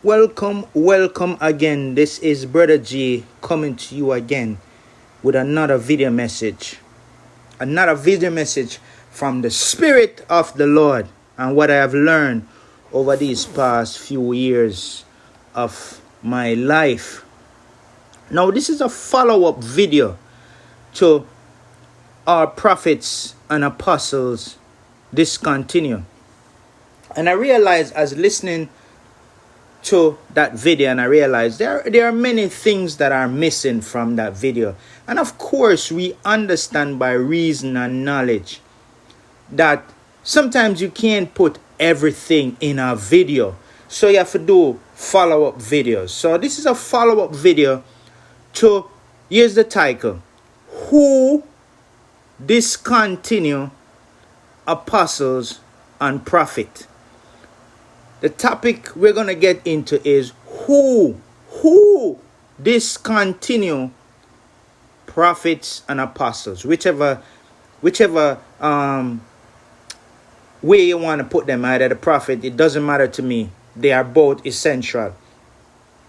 Welcome again. This is Brother G coming to you again with another video message. Another video message from the Spirit of the Lord and what I have learned over these past few years of my life. Now, this is a follow-up video to our prophets and apostles discontinue. And I realized as listening to that video, and I realized there are many things that are missing from that video. And of course, we understand by reason and knowledge that sometimes you can't put everything in a video. So you have to do follow-up videos. So this is a follow-up video to, here's the title, Who Discontinue Apostles and Prophet? The topic we're going to get into is who discontinue prophets and apostles. Whichever way you want to put them, either the prophet, it doesn't matter to me. They are both essential.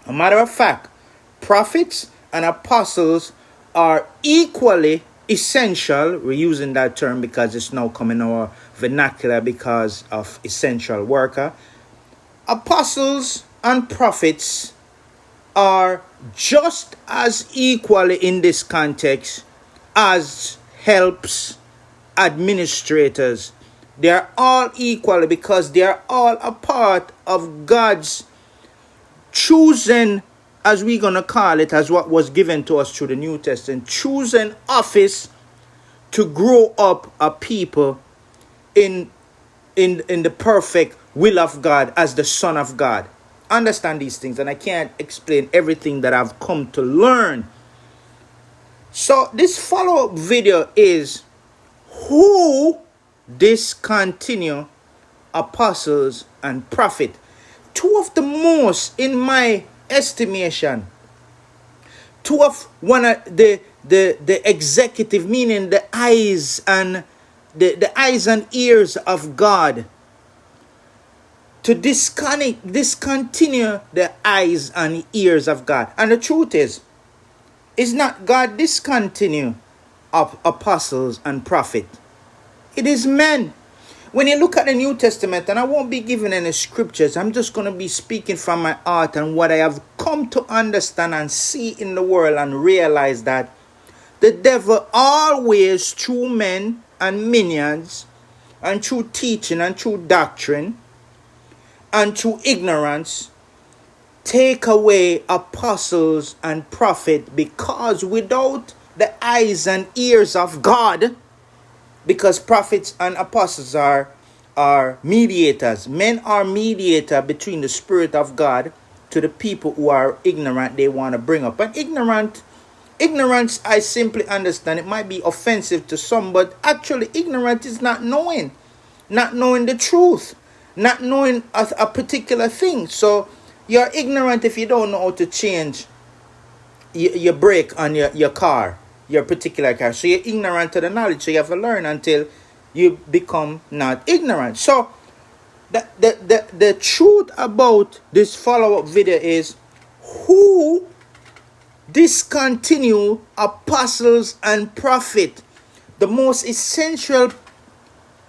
A matter of fact, prophets and apostles are equally essential. We're using that term because it's now coming our vernacular because of essential worker. Apostles and prophets are just as equally in this context as helps, administrators. They are all equally because they are all a part of God's chosen, as we're going to call it, as what was given to us through the New Testament, chosen office to grow up a people in the perfect will of God as the Son of God. Understand these things, and I can't explain everything that I've come to learn. So this follow-up video is who discontinue apostles and prophet. Two of the most, in my estimation, one of the executive, meaning the eyes and the eyes and ears of God, to discontinue the eyes and ears of God. And the truth is not God discontinue of apostles and prophet. It is men. When you look at the New Testament, and I won't be giving any scriptures, I'm just going to be speaking from my heart and what I have come to understand and see in the world, and realize that the devil always, through men and minions, and through teaching and through doctrine, and through ignorance, take away apostles and prophet, because without the eyes and ears of God, because prophets and apostles are mediators. Men are mediator between the Spirit of God to the people who are ignorant they want to bring up. And ignorance, I simply understand, it might be offensive to some, but actually ignorance is not knowing the truth, not knowing a particular thing. So you're ignorant if you don't know how to change your brake on your car, your particular car. So you're ignorant to the knowledge. So you have to learn until you become not ignorant. So the truth about this follow-up video is who discontinue apostles and prophet, the most essential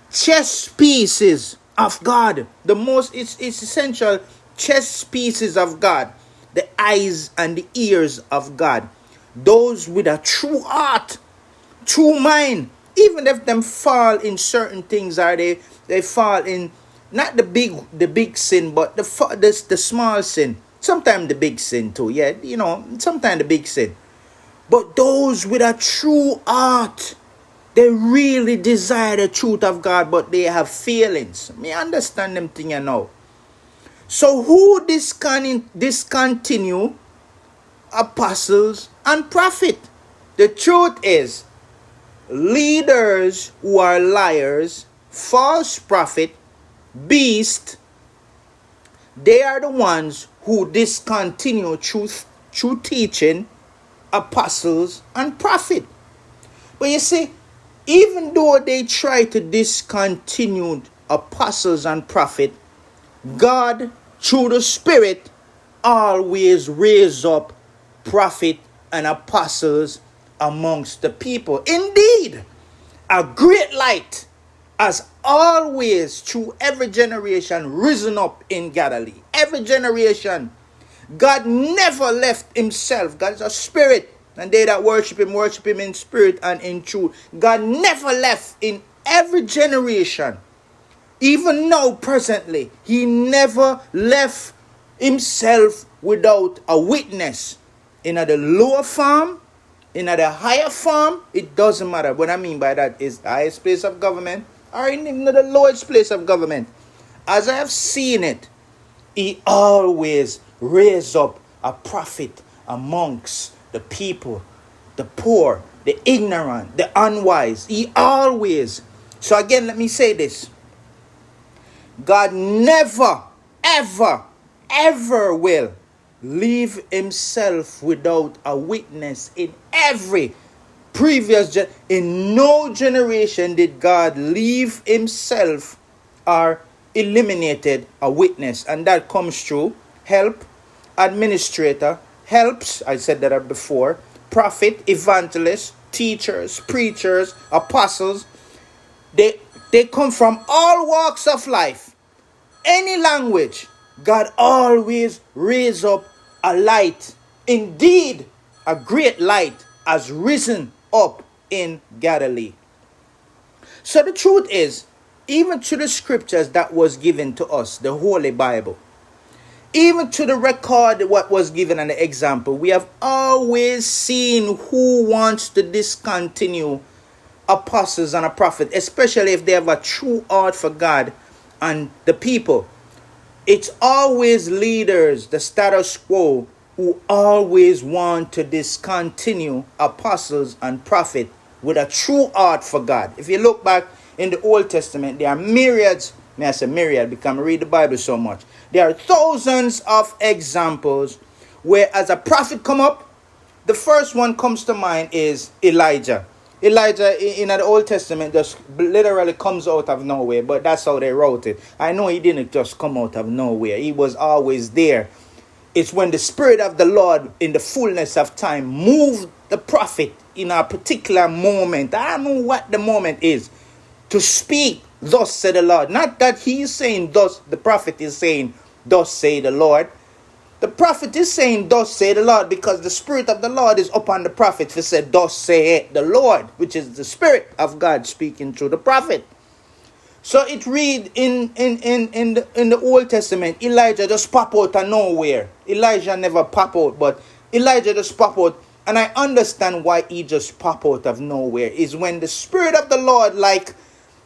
chess pieces of God, the most essential chess pieces of God, the eyes and the ears of God, those with a true heart, true mind, even if them fall in certain things, or they fall in not the big sin, but the small sin. Sometimes the big sin too, yeah, sometimes the big sin. But those with a true heart, they really desire the truth of God, but they have feelings. Me understand them thing, So who discontinue apostles and prophet? The truth is, leaders who are liars, false prophet, beast, they are the ones who discontinue true teaching, apostles and prophet. But you see, even though they try to discontinue apostles and prophet, God, through the Spirit, always raise up prophets and apostles amongst the people. Indeed, a great light has always, through every generation, risen up in Galilee. Every generation. God never left himself. God is a spirit, and they that worship him in spirit and in truth. God never left in every generation. Even now, presently, he never left himself without a witness. In the lower form, in the higher form, it doesn't matter. What I mean by that is the highest place of government or in the lowest place of government. As I have seen it, he always raised up a prophet amongst the people, the poor, the ignorant, the unwise. He always. So again, let me say this. God never, ever, ever will leave himself without a witness in every previous in no generation did God leave himself or eliminated a witness, and that comes through help, administrator, helps, I said that before, prophet, evangelist, teachers, preachers, apostles. They come from all walks of life, any language. God always raise up a light. Indeed, a great light has risen up in Galilee. So the truth is, even to the scriptures that was given to us, the Holy Bible, even to the record what was given an example, we have always seen who wants to discontinue apostles and a prophet, especially if they have a true heart for God and the people. It's always leaders, the status quo, who always want to discontinue apostles and prophets with a true heart for God. If you look back in the Old Testament, there are myriads, may I say myriad because I read the Bible so much. There are thousands of examples where as a prophet come up, the first one comes to mind is Elijah. Elijah in the Old Testament just literally comes out of nowhere, but that's how they wrote it. I know he didn't just come out of nowhere. He was always there. It's when the Spirit of the Lord in the fullness of time moved the prophet in a particular moment. I don't know what the moment is. To speak, thus said the Lord. Not that he is saying thus, the prophet is saying, thus say the Lord. The prophet is saying, thus say the Lord, because the Spirit of the Lord is upon the prophet. He said, thus say the Lord, which is the Spirit of God speaking through the prophet. So it read in the Old Testament, Elijah just pop out of nowhere. Elijah never pop out, but Elijah just pop out. And I understand why he just pop out of nowhere. Is when the Spirit of the Lord,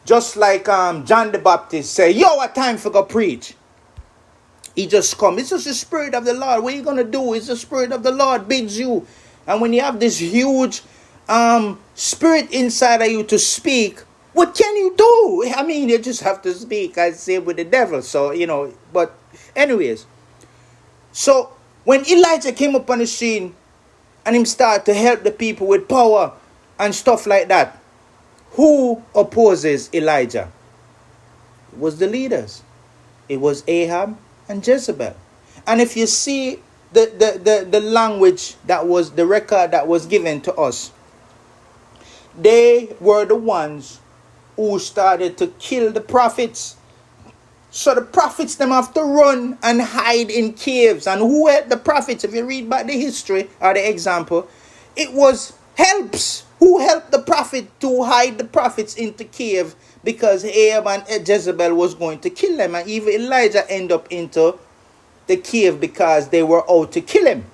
just like John the Baptist say, yo, what time for go preach? He just come. It's just the Spirit of the Lord. What are you going to do? It's the Spirit of the Lord bids you. And when you have this huge spirit inside of you to speak, what can you do? I mean, you just have to speak, I say, with the devil. So, but anyways. So, when Elijah came up on the scene and him started to help the people with power and stuff like that, who opposes Elijah? It was the leaders. It was Ahab and Jezebel. And if you see the language that was, the record that was given to us, they were the ones who started to kill the prophets. So the prophets them have to run and hide in caves. And who helped the prophets? If you read back the history or the example, it was helps. Who helped the prophet to hide the prophets into cave? Because Ahab and Jezebel was going to kill them. And even Elijah ended up into the cave because they were out to kill him.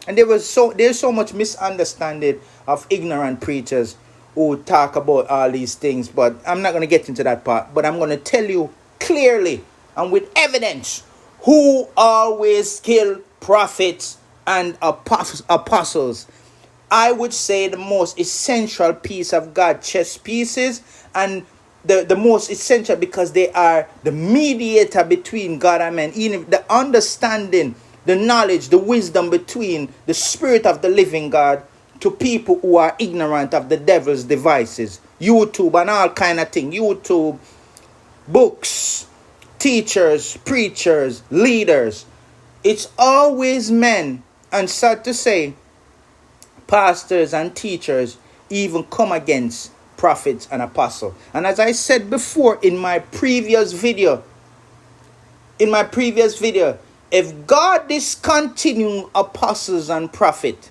And there's so much misunderstanding of ignorant preachers who talk about all these things. But I'm not going to get into that part. But I'm going to tell you clearly and with evidence who always kill prophets and apostles. I would say the most essential piece of God's chess pieces, and the most essential because they are the mediator between God and man. Even the understanding, the knowledge, the wisdom between the Spirit of the living God to people who are ignorant of the devil's devices. YouTube and all kind of thing. YouTube, books, teachers, preachers, leaders. It's always men. And sad to say, pastors and teachers even come against prophets and apostles. And as I said before in my previous video, if God discontinue apostles and prophets,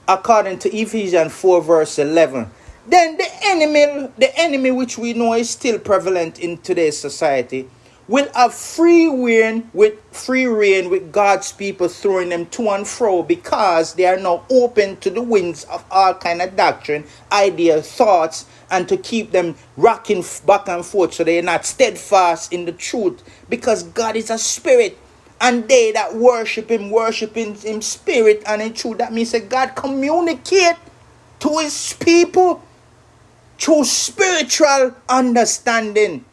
according to Ephesians 4 verse 11, then the enemy which we know is still prevalent in today's society, will have free reign with God's people, throwing them to and fro, because they are now open to the winds of all kind of doctrine, ideas, thoughts, and to keep them rocking back and forth, so they are not steadfast in the truth, because God is a spirit, and they that worship him spirit and in truth. That means that God communicate to his people through spiritual understanding.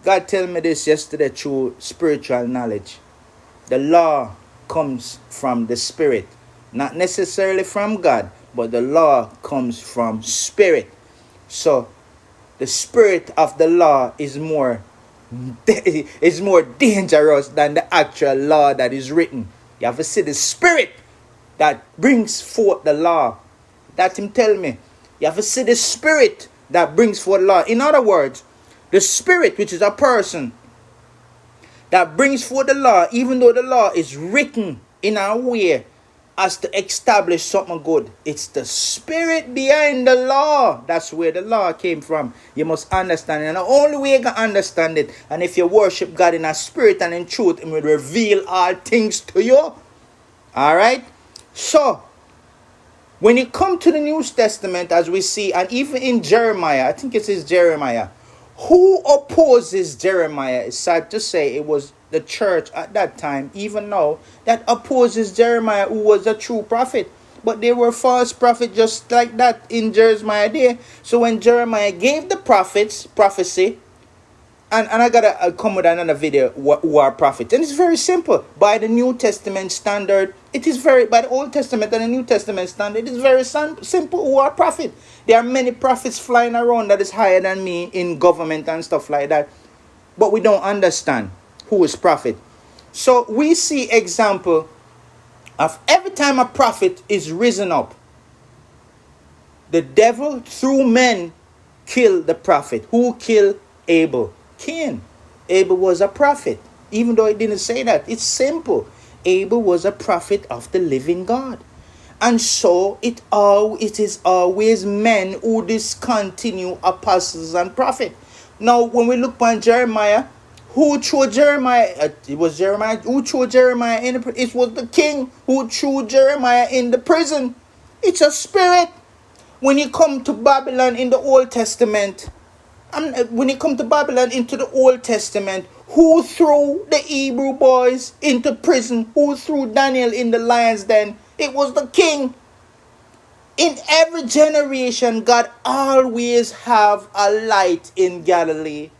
God told me this yesterday through spiritual knowledge. The law comes from the spirit. Not necessarily from God, but the law comes from spirit. So the spirit of the law is more dangerous than the actual law that is written. You have to see the spirit that brings forth the law. That him tell me. You have to see the spirit that brings forth law. In other words, the spirit, which is a person, that brings forth the law, even though the law is written in a way as to establish something good, it's the spirit behind the law. That's where the law came from. You must understand it. And the only way you can understand it, and if you worship God in a spirit and in truth, it will reveal all things to you. Alright? So, when you come to the New Testament, as we see, and even in Jeremiah, I think it is Jeremiah, who opposes Jeremiah? It's sad to say it was the church at that time, even now, that opposes Jeremiah, who was a true prophet. But they were false prophets just like that in Jeremiah day. So when Jeremiah gave the prophets prophecy, and I gotta come with another video who are prophets. And it's very simple. By the New Testament standard, it is very, by the Old Testament and the New Testament standard, it is very simple who are prophets. There are many prophets flying around that is higher than me in government and stuff like that. But we don't understand who is prophet. So we see example of every time a prophet is risen up, the devil through men killed the prophet. Who killed Abel? Cain. Abel was a prophet, even though it didn't say that. It's simple. Abel was a prophet of the living God. And so it is always men who discontinue apostles and prophets. Now, when we look on Jeremiah, who threw Jeremiah? It was Jeremiah. Who threw Jeremiah in the prison? It was the king who threw Jeremiah in the prison. It's a spirit. When you come to Babylon in the Old Testament, when you come to Babylon into the Old Testament, who threw the Hebrew boys into prison? Who threw Daniel in the lion's den? It was the king. In every generation, God always have a light in Galilee.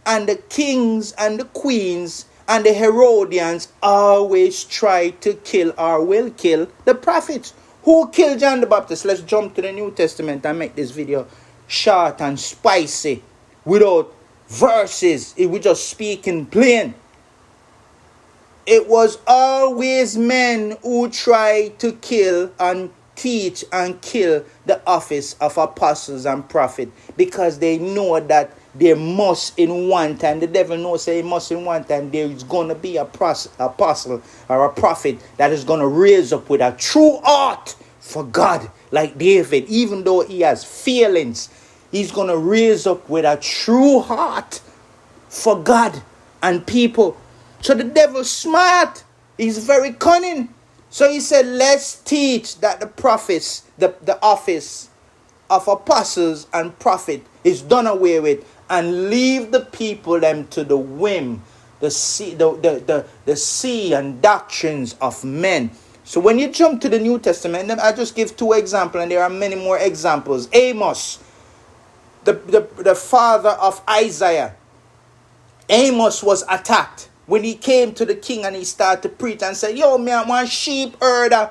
And the kings and the queens and the Herodians always try to kill or will kill the prophets. Who killed John the Baptist? Let's jump to the New Testament and make this video short and spicy, without verses. It was just speaking plain. It was always men who tried to kill and teach and kill the office of apostles and prophets, because they know that there must in one time, the devil knows that he must in one time, there is going to be a apostle or a prophet that is going to raise up with a true heart for God, like David. Even though he has feelings, he's going to raise up with a true heart for God and people. So the devil's smart. He's very cunning. So he said, let's teach that the prophets, the office of apostles and prophet is done away with, and leave the people them to the whim, the sea and doctrines of men. So when you jump to the New Testament, I just give two examples, and there are many more examples. Amos, the father of Isaiah. Amos was attacked when he came to the king and he started to preach and said, yo, me, I'm one sheep herder,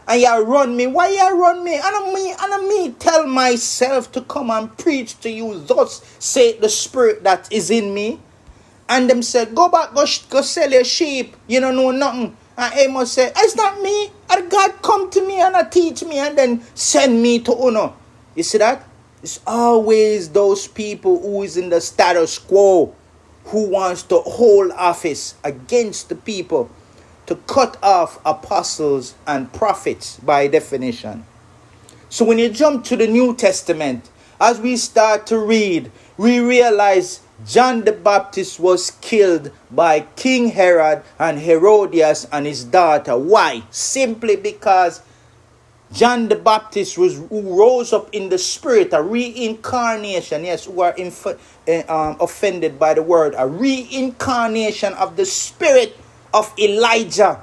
and you run me. Why you run me? And me tell myself to come and preach to you. Thus saith the spirit that is in me. And them said, go back, go sell your sheep. You don't know nothing. And Amos said, it's not me. And God come to me and teach me and then send me to Uno. You see that? It's always those people who is in the status quo who wants to hold office against the people to cut off apostles and prophets by definition. So when you jump to the New Testament, as we start to read, we realize John the Baptist was killed by King Herod and Herodias and his daughter. Why? Simply because John the Baptist who rose up in the spirit, a reincarnation. Yes, who are offended by the word, a reincarnation of the spirit of Elijah,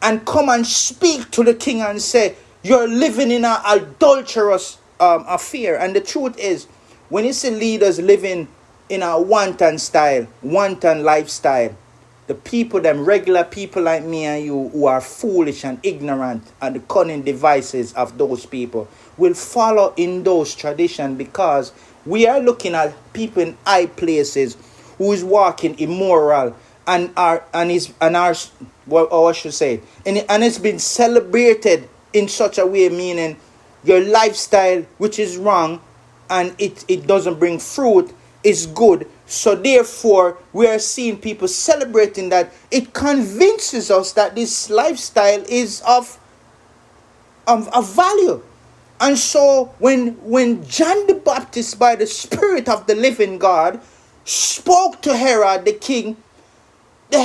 and come and speak to the king and say, you're living in an adulterous affair. And the truth is, when you see leaders living in a wanton lifestyle, the people, them regular people like me and you who are foolish and ignorant and the cunning devices of those people will follow in those traditions, because we are looking at people in high places who is walking immoral and it's been celebrated in such a way, meaning your lifestyle, which is wrong and it doesn't bring fruit, is good. So therefore, we are seeing people celebrating that. It convinces us that this lifestyle is of value. And so when John the Baptist, by the Spirit of the living God, spoke to Herod the king, the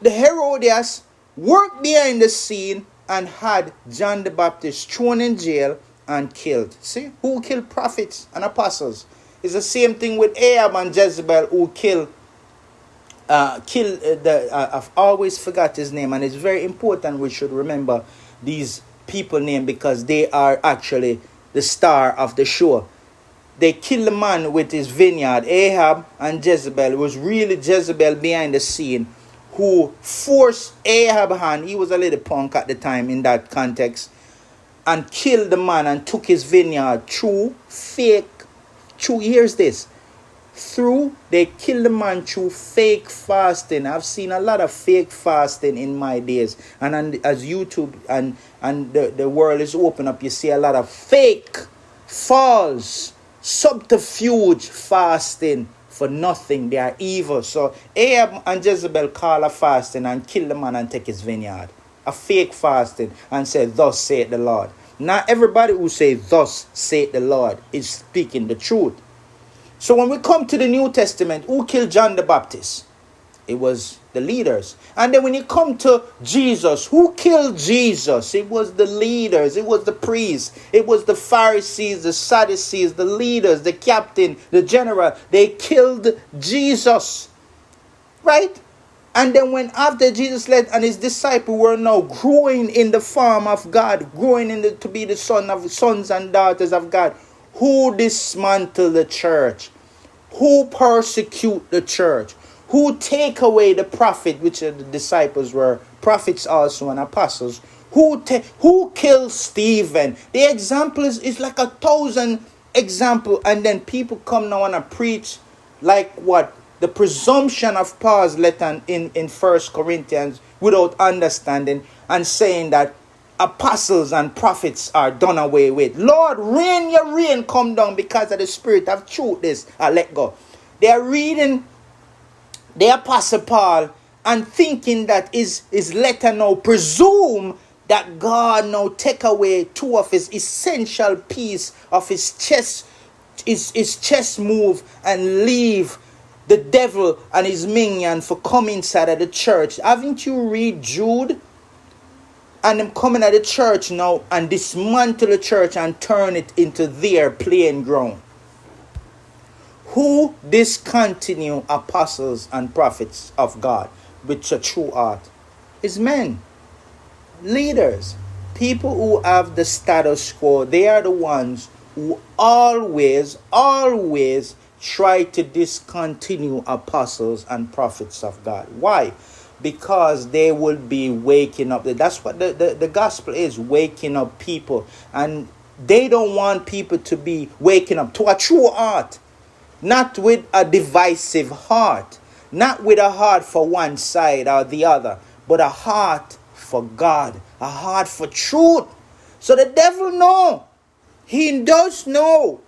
Herodias worked behind the scene and had John the Baptist thrown in jail and killed. See, who killed prophets and apostles? It's the same thing with Ahab and Jezebel, who I've always forgot his name, and it's very important we should remember these people name, because they are actually the star of the show. They killed the man with his vineyard. Ahab and Jezebel. It was really Jezebel behind the scene who forced Ahab's hand. He was a little punk at the time in that context, and killed the man and took his vineyard they killed the man through fake fasting. I've seen a lot of fake fasting in my days, and as YouTube and the world is open up, you see a lot of fake, false, subterfuge fasting for nothing. They are evil. So Ahab and Jezebel call a fasting and kill the man and take his vineyard. A fake fasting, and say, thus saith the Lord. Not everybody who say thus saith the Lord is speaking the truth. So when we come to the New Testament, who killed John the Baptist? It was the leaders. And then when you come to Jesus, who killed Jesus? It was the leaders. It was the priests. It was the Pharisees, the Sadducees, the leaders, the captain, the general. They killed Jesus. Right? And then when after Jesus led and his disciples were now growing in the form of God, growing to be the sons and daughters of God, who dismantle the church? Who persecute the church? Who take away the prophet, which the disciples were prophets also and apostles? Who killed Stephen? The example is like 1,000 examples, and then people come now and preach like what? The presumption of Paul's letter in 1 Corinthians without understanding, and saying that apostles and prophets are done away with. Lord, your rain come down because of the spirit of truth. I let go. They are reading the Apostle Paul and thinking that his letter now presume that God now take away two of his essential piece of his chess move, and leave the devil and his minion for come inside of the church. Haven't you read Jude? And them coming at the church now and dismantle the church and turn it into their playing ground. Who discontinue apostles and prophets of God with a true heart? Is men, leaders, people who have the status quo. They are the ones who always try to discontinue apostles and prophets of God. Why? Because they will be waking up. That's what the gospel is, waking up people. And they don't want people to be waking up to a true heart. Not with a divisive heart. Not with a heart for one side or the other, but a heart for God, a heart for truth. So the devil know. He does know.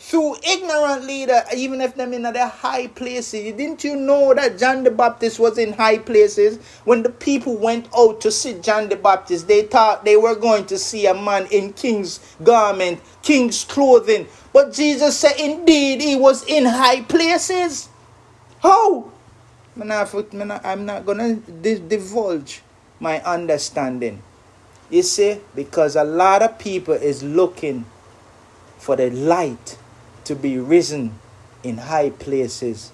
Through ignorant leader, even if them in the high places. Didn't you know that John the Baptist was in high places? When the people went out to see John the Baptist, they thought they were going to see a man in king's garment, king's clothing. But Jesus said indeed he was in high places. How? I'm not going to divulge my understanding. You see, because a lot of people is looking for the light to be risen in high places.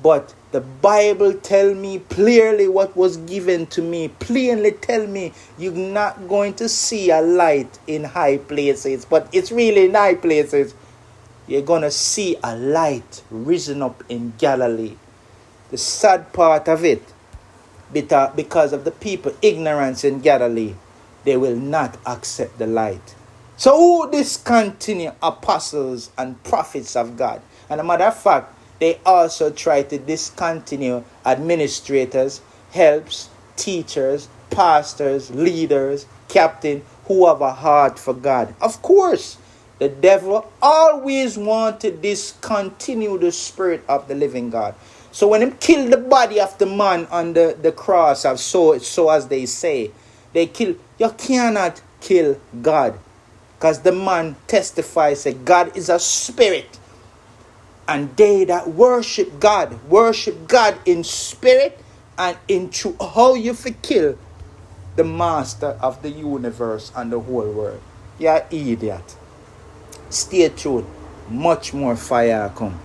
But the Bible tell me clearly what was given to me. Plainly tell me you're not going to see a light in high places. But it's really in high places. You're going to see a light risen up in Galilee. The sad part of it, because of the people ignorance in Galilee, they will not accept the light. So who discontinue apostles and prophets of God? And a matter of fact, they also try to discontinue administrators, helps, teachers, pastors, leaders, captain, who have a heart for God. Of course, the devil always wants to discontinue the spirit of the living God. So when him kill the body of the man on the cross, of so as they say, they kill. You cannot kill God. Because the man testifies that God is a spirit. And they that worship God in spirit and in truth. How you kill the master of the universe and the whole world? You're an idiot. Stay tuned. Much more fire come.